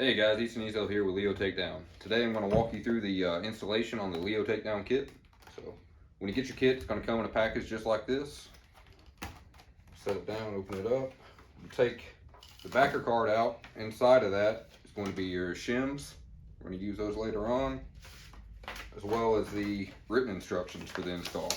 Hey guys, Easton here with LEO TakeDown. Today I'm going to walk you through the installation on the LEO TakeDown kit. So when you get your kit, it's going to come in a package just like this. Set it down, open it up. You take the backer card out. Inside of that is going to be your shims. We're going to use those later on, as well as the written instructions for the install.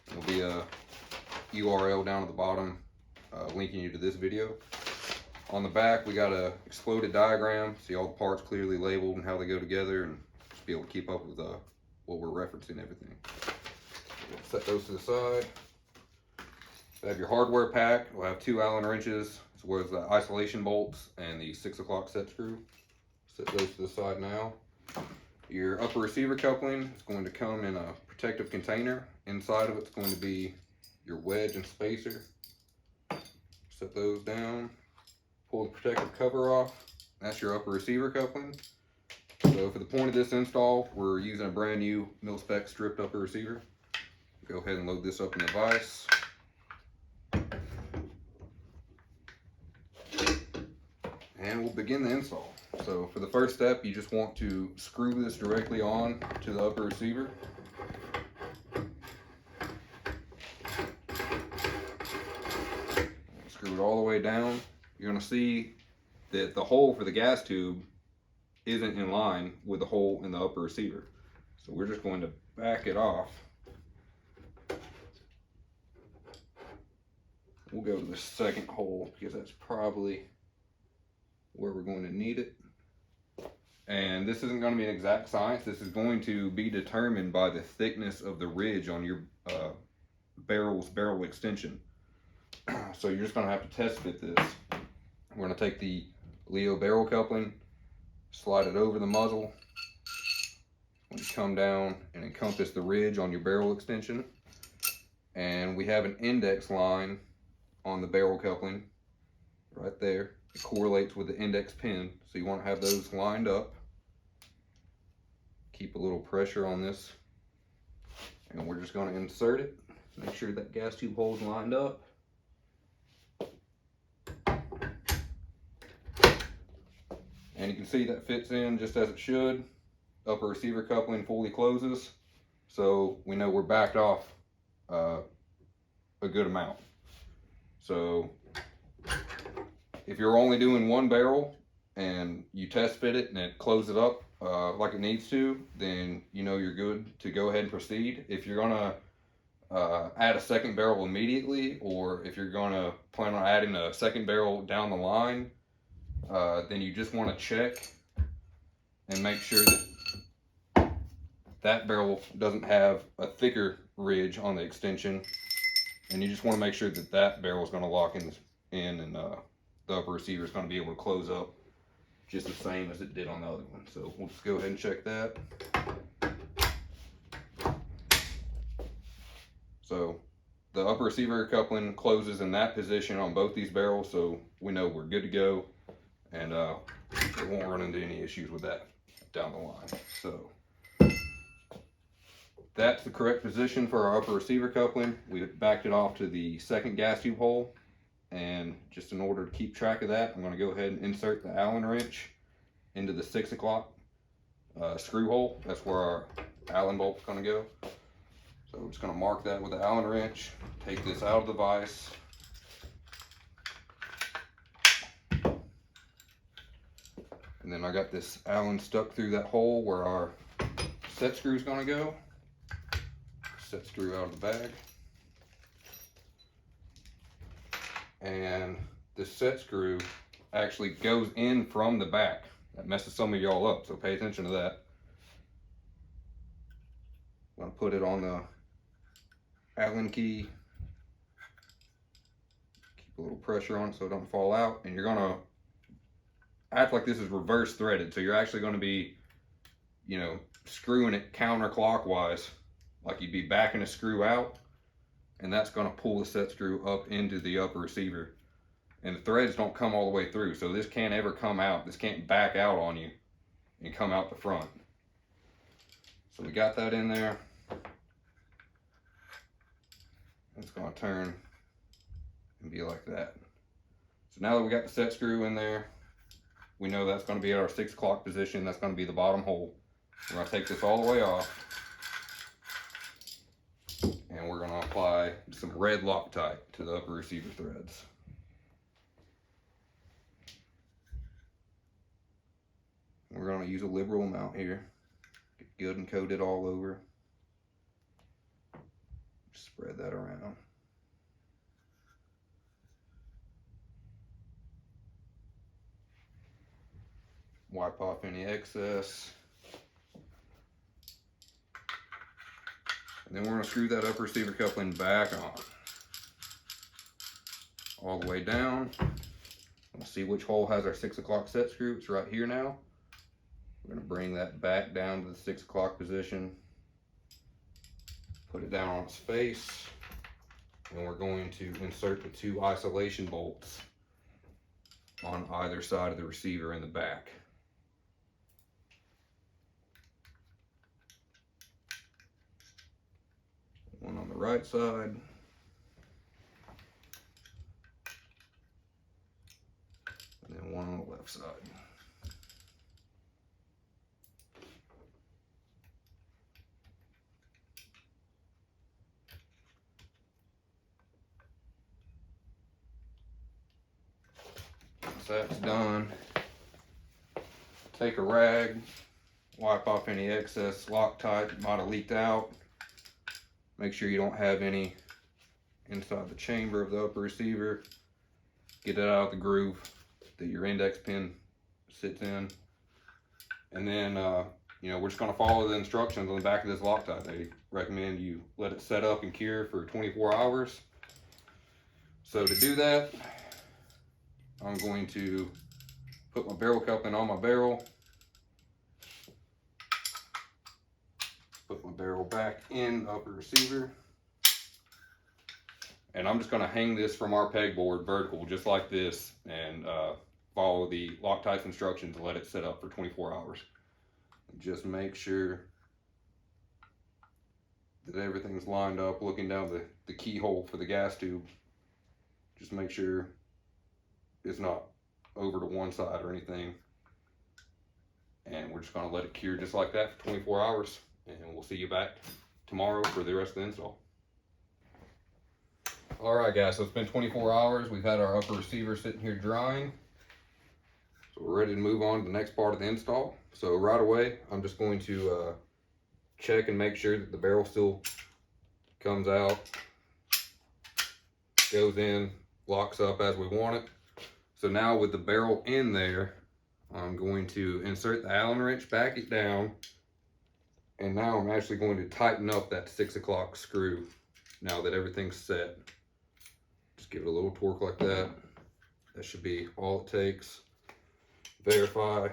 There'll be a URL down at the bottom linking you to this video. On the back, we got a exploded diagram, see all the parts clearly labeled and how they go together, and just be able to keep up with what we're referencing, everything. We'll set those to the side. You have your hardware pack. We'll have 2 Allen wrenches, as well as the isolation bolts and the 6 o'clock set screw. Set those to the side now. Your upper receiver coupling is going to come in a protective container. Inside of it's going to be your wedge and spacer. Set those down. Pull the protective cover off. That's your upper receiver coupling. So for the point of this install, we're using a brand new mil-spec stripped upper receiver. Go ahead and load this up in the vise. And we'll begin the install. So for the first step, you just want to screw this directly on to the upper receiver. Screw it all the way down. You're going to see that the hole for the gas tube isn't in line with the hole in the upper receiver. So we're just going to back it off. We'll go to the second hole because that's probably where we're going to need it. And this isn't going to be an exact science. This is going to be determined by the thickness of the ridge on your barrel extension. So you're just going to have to test fit this. We're going to take the LEO barrel coupling, slide it over the muzzle, and come down and encompass the ridge on your barrel extension. And we have an index line on the barrel coupling right there. It correlates with the index pin, so you want to have those lined up. Keep a little pressure on this, and we're just going to insert it. Make sure that gas tube hole's lined up. And you can see that fits in just as it should. Upper receiver coupling fully closes, so we know we're backed off a good amount. So if you're only doing one barrel and you test fit it and it closes it up like it needs to, then you know you're good to go ahead and proceed. If you're gonna add a second barrel immediately, or if you're gonna plan on adding a second barrel down the line, then you just want to check and make sure that that barrel doesn't have a thicker ridge on the extension, and you just want to make sure that that barrel is going to lock in and the upper receiver is going to be able to close up just the same as it did on the other one. So we'll just go ahead and check that. So the upper receiver coupling closes in that position on both these barrels, so we know we're good to go. And we won't run into any issues with that down the line. So that's the correct position for our upper receiver coupling. We backed it off to the second gas tube hole, and just in order to keep track of that, I'm going to go ahead and insert the Allen wrench into the 6 o'clock screw hole. That's where our Allen bolt's going to go. So we're just going to mark that with the Allen wrench, take this out of the vise. And then I got this Allen stuck through that hole where our set screw is going to go. Set screw out of the bag. And this set screw actually goes in from the back. That messes some of y'all up, so pay attention to that. I'm going to put it on the Allen key. Keep a little pressure on it so it don't fall out. And you're going to act like this is reverse threaded, so you're actually going to be, you know, screwing it counterclockwise, like you'd be backing a screw out, and that's going to pull the set screw up into the upper receiver. And the threads don't come all the way through, so this can't ever come out. This can't back out on you and come out the front. So we got that in there. It's going to turn and be like that. So now that we got the set screw in there, we know that's going to be at our 6 o'clock position. That's going to be the bottom hole. We're going to take this all the way off, and we're going to apply some red Loctite to the upper receiver threads. We're going to use a liberal amount here. Get good and coated all over. Spread that around. Wipe off any excess. And then we're going to screw that upper receiver coupling back on. All the way down. We'll see which hole has our 6 o'clock set screw. It's right here now. We're going to bring that back down to the 6 o'clock position. Put it down on its face. And we're going to insert the 2 isolation bolts on either side of the receiver in the back. One on the right side. And then one on the left side. Once that's done, take a rag, wipe off any excess Loctite that might have leaked out. Make sure you don't have any inside the chamber of the upper receiver. Get it out of the groove that your index pin sits in. And then, you know, we're just gonna follow the instructions on the back of this Loctite. They recommend you let it set up and cure for 24 hours. So to do that, I'm going to put my barrel coupling on my barrel. Put my barrel back in the upper receiver. And I'm just going to hang this from our pegboard vertical just like this and follow the Loctite's instructions and let it set up for 24 hours. Just make sure that everything's lined up, looking down the keyhole for the gas tube. Just make sure it's not over to one side or anything. And we're just going to let it cure just like that for 24 hours. And we'll see you back tomorrow for the rest of the install. Alright guys, so it's been 24 hours. We've had our upper receiver sitting here drying. So we're ready to move on to the next part of the install. So right away, I'm just going to check and make sure that the barrel still comes out, goes in, locks up as we want it. So now with the barrel in there, I'm going to insert the Allen wrench, back it down, and now I'm actually going to tighten up that 6 o'clock screw now that everything's set. Just give it a little torque like that. That should be all it takes. Verify.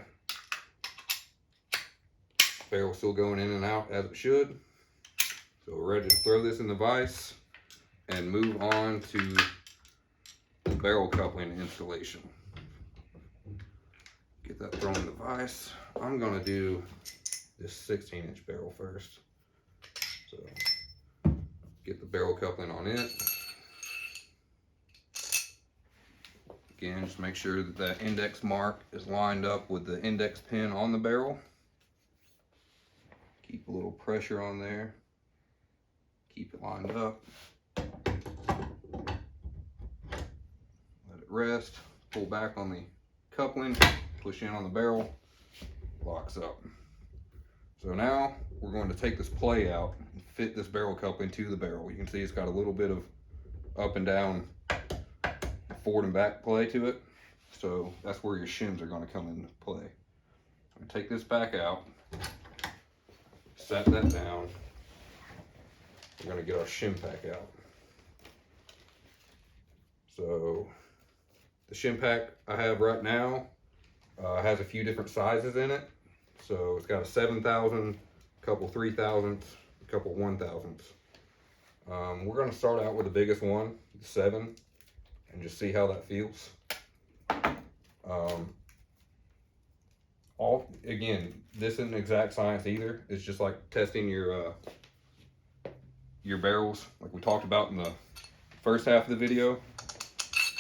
Barrel still going in and out as it should. So we're ready to throw this in the vise and move on to the barrel coupling installation. Get that thrown in the vise. I'm gonna do this 16-inch barrel first. So get the barrel coupling on it. Again, just make sure that that index mark is lined up with the index pin on the barrel. Keep a little pressure on there. Keep it lined up. Let it rest. Pull back on the coupling. Push in on the barrel. Locks up. So now we're going to take this play out and fit this barrel coupling to the barrel. You can see it's got a little bit of up and down, forward and back play to it. So that's where your shims are going to come into play. I'm going to take this back out, set that down. We're going to get our shim pack out. So the shim pack I have right now has a few different sizes in it. So it's got a 7,000, a couple 3,000s, a couple 1,000s. We're going to start out with the biggest one, the 7, and just see how that feels. Again, this isn't exact science either. It's just like testing your barrels, like we talked about in the first half of the video.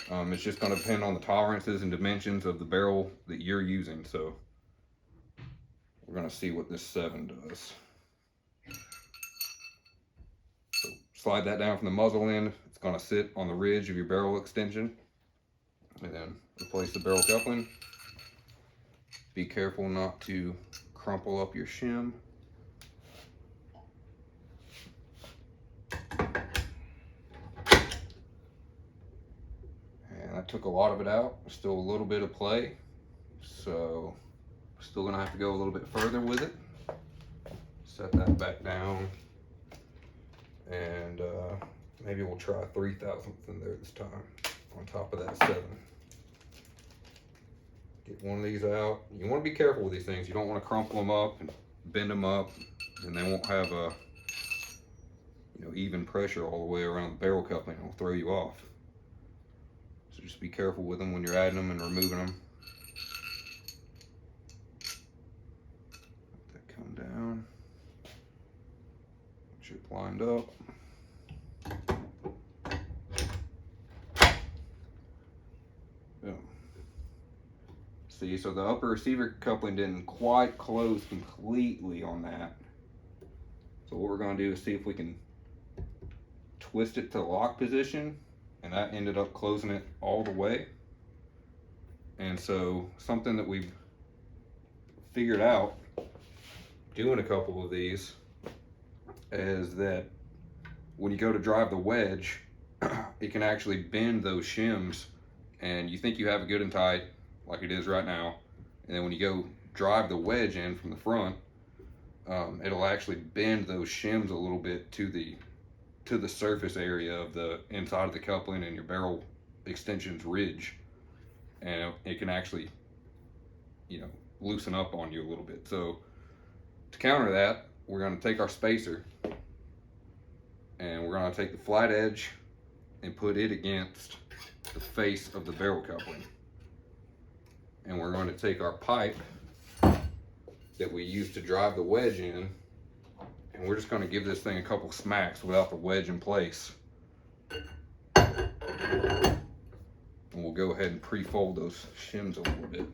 It's just going to depend on the tolerances and dimensions of the barrel that you're using. So we're going to see what this 7 does. So slide that down from the muzzle end. It's going to sit on the ridge of your barrel extension. And then replace the barrel coupling. Be careful not to crumple up your shim. And I took a lot of it out. There's still a little bit of play. So still gonna have to go a little bit further with it. Set that back down. And maybe we'll try 3/1000 in there this time on top of that 7. Get one of these out. You want to be careful with these things. You don't want to crumple them up and bend them up, and they won't have a even pressure all the way around the barrel coupling. It'll throw you off. So just be careful with them when you're adding them and removing them. Let that come down. Make sure it's lined up. See, so the upper receiver coupling didn't quite close completely on that. So what we're going to do is see if we can twist it to lock position, and that ended up closing it all the way. And so something that we've figured out doing a couple of these is that when you go to drive the wedge, it can actually bend those shims, and you think you have it good and tight like it is right now, and then when you go drive the wedge in from the front, it'll actually bend those shims a little bit to the surface area of the inside of the coupling and your barrel extension's ridge, and it can actually loosen up on you a little bit. So to counter that, we're going to take our spacer and we're going to take the flat edge and put it against the face of the barrel coupling. And we're going to take our pipe that we used to drive the wedge in, and we're just going to give this thing a couple smacks without the wedge in place. And we'll go ahead and pre-fold those shims a little bit.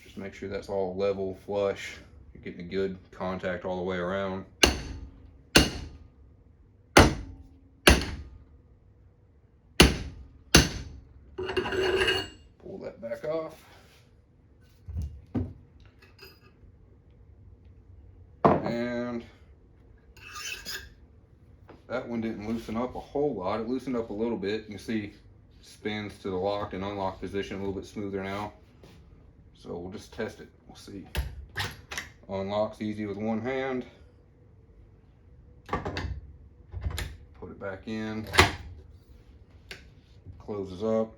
Just make sure that's all level, flush. You're getting a good contact all the way around. Pull that back off. And that one didn't loosen up a whole lot. It loosened up a little bit. You can see spins to the locked and unlocked position a little bit smoother now. So we'll just test it. We'll see. Unlocks easy with one hand. Put it back in. Closes up.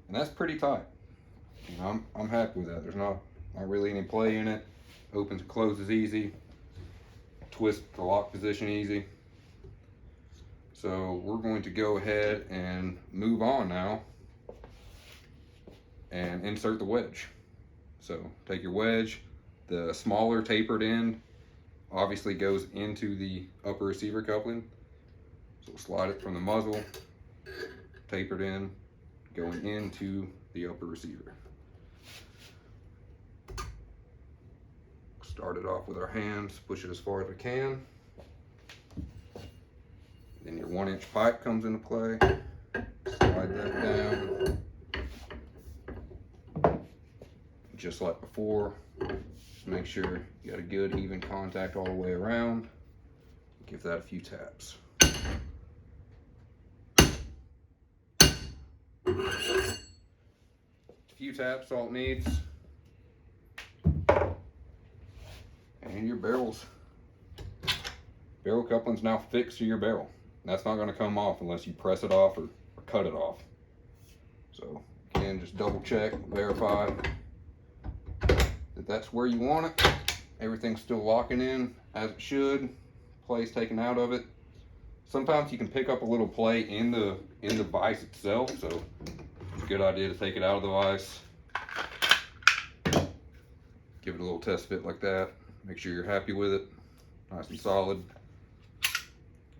And that's pretty tight. I'm happy with that. There's not really any play in it. Opens and closes easy. Twist the lock position easy. So we're going to go ahead and move on now and insert the wedge. So take your wedge. The smaller tapered end obviously goes into the upper receiver coupling. So slide it from the muzzle, tapered end, going into the upper receiver. Start it off with our hands, push it as far as we can. Then your 1-inch pipe comes into play. Slide that down. Just like before, just make sure you got a good even contact all the way around. Give that a few taps. A few taps, all it needs. And your barrel coupling's now fixed to your barrel. That's not going to come off unless you press it off or cut it off. So again, just double check, verify that that's where you want it. Everything's still locking in as it should. Play's taken out of it. Sometimes you can pick up a little play in the vise itself, so it's a good idea to take it out of the vise. Give it a little test fit like that. Make sure you're happy with it. Nice and solid.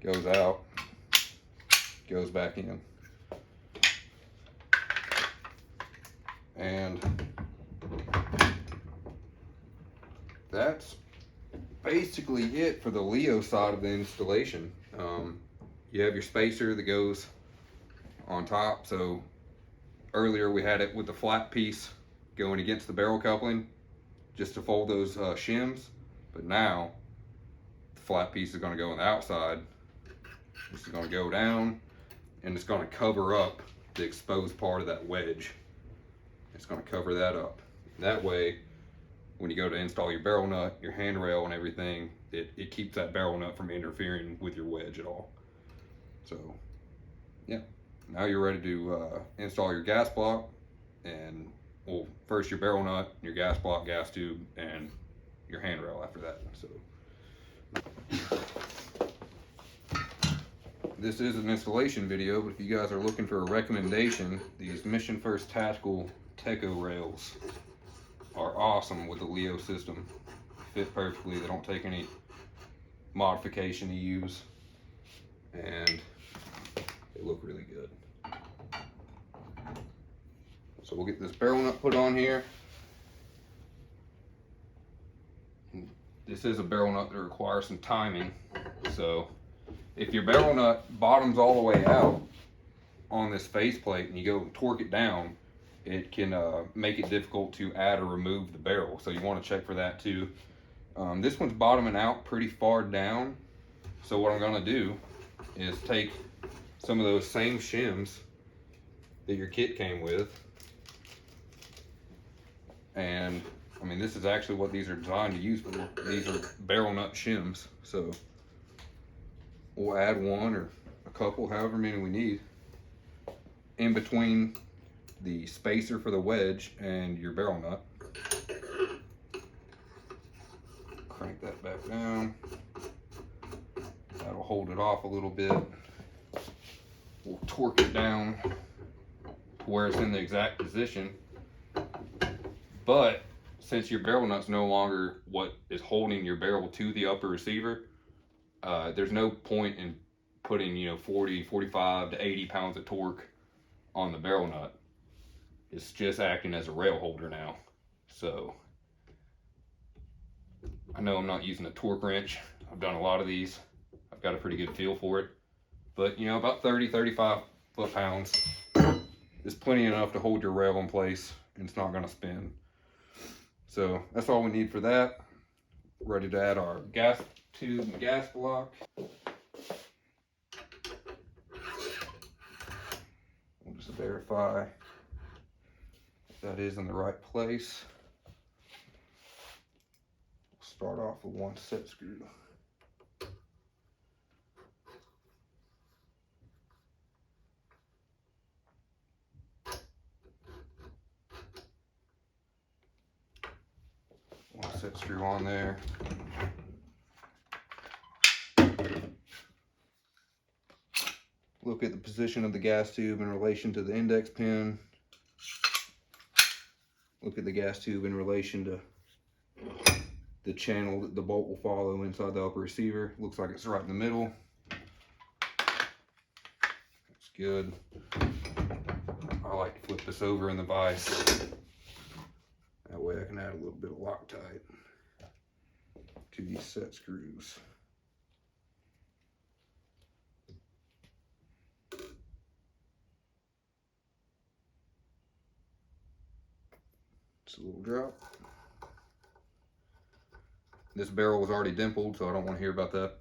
Goes out. Goes back in. And that's basically it for the Leo side of the installation. You have your spacer that goes on top. So earlier we had it with the flat piece going against the barrel coupling just to fold those shims, but now the flat piece is going to go on the outside. This is going to go down and it's going to cover up the exposed part of that wedge. It's going to cover that up. That way, when you go to install your barrel nut, your handrail and everything, it keeps that barrel nut from interfering with your wedge at all. So yeah, now you're ready to install your gas block, and well, first your barrel nut, your gas block, gas tube, and your handrail after that. So this is an installation video, but if you guys are looking for a recommendation, these Mission First Tactical Tekko rails are awesome with the Leo system. Fit perfectly, they don't take any modification to use, and they look really good. So we'll get this barrel nut put on here. This is a barrel nut that requires some timing, so if your barrel nut bottoms all the way out on this faceplate and you go torque it down, it can make it difficult to add or remove the barrel. So you want to check for that too. This one's bottoming out pretty far down. So what I'm going to do is take some of those same shims that your kit came with. And I mean, this is actually what these are designed to use for. These are barrel nut shims. So we'll add one or a couple, however many we need, in between the spacer for the wedge and your barrel nut. Crank that back down. That'll hold it off a little bit. We'll torque it down to where it's in the exact position. But since your barrel nut's no longer what is holding your barrel to the upper receiver, there's no point in putting 40, 45 to 80 pounds of torque on the barrel nut. It's just acting as a rail holder now. So I know I'm not using a torque wrench. I've done a lot of these. I've got a pretty good feel for it. But about 30, 35 foot-pounds is plenty enough to hold your rail in place, and it's not going to spin. So that's all we need for that. Ready to add our gas tube and gas block. We'll just verify that is in the right place. We'll start off with one set screw. One set screw on there. Look at the position of the gas tube in relation to the index pin. Look at the gas tube in relation to the channel that the bolt will follow inside the upper receiver. Looks like it's right in the middle. That's good. I like to flip this over in the vise. That way I can add a little bit of Loctite to these set screws. Just a little drop. This barrel was already dimpled, so I don't want to hear about that.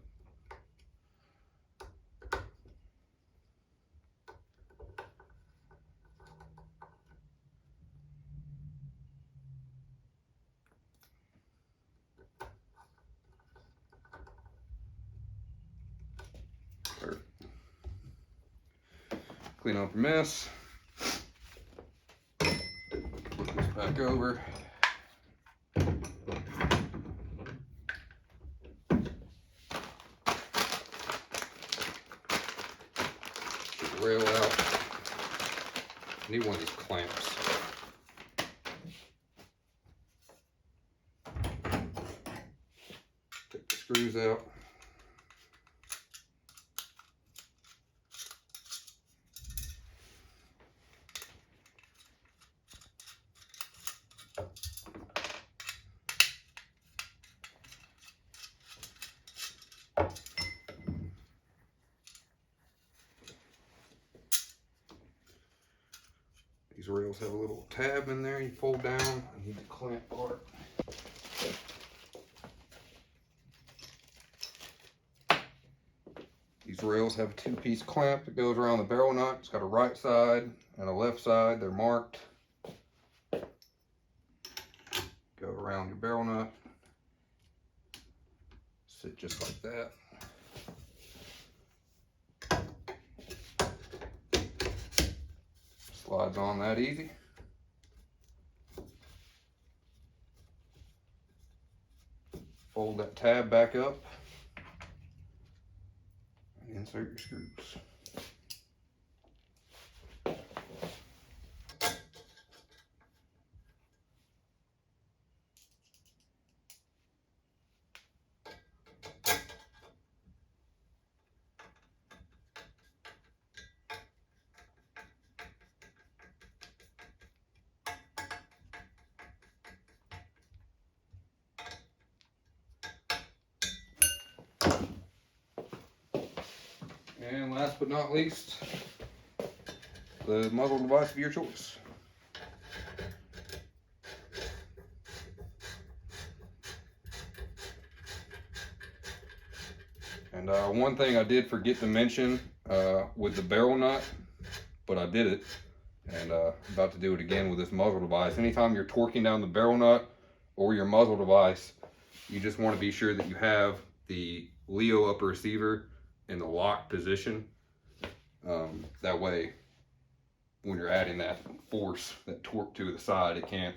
Perfect. Clean up your mess. Put this back over. Rail out. I need one of these clamps. Take the screws out. rails have a little tab in there you pull down. I need the clamp part. These rails have a 2-piece clamp that goes around the barrel nut. It's got a right side and a left side. They're marked. Go around your barrel nut. Sit just like that. Slides on that easy. Fold that tab back up and insert your screws. And last but not least, the muzzle device of your choice. And one thing I did forget to mention with the barrel nut, but I did it, and about to do it again with this muzzle device. Anytime you're torquing down the barrel nut or your muzzle device, you just want to be sure that you have the LEO upper receiver in the locked position. That way, when you're adding that force, that torque to the side, it can't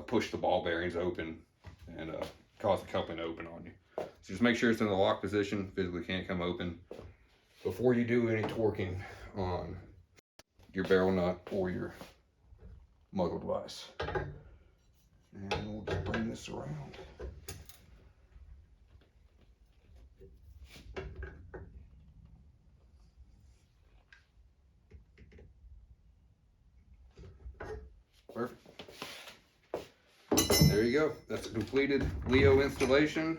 push the ball bearings open and cause the coupling to open on you. So just make sure it's in the locked position, physically can't come open before you do any torquing on your barrel nut or your muzzle device. And we'll just bring this around. Perfect. There you go. That's a completed LEO installation.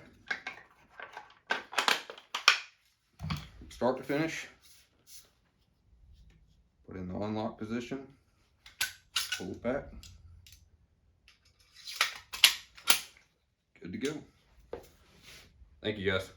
Start to finish. Put in the unlock position. Pull it back. Good to go. Thank you, guys.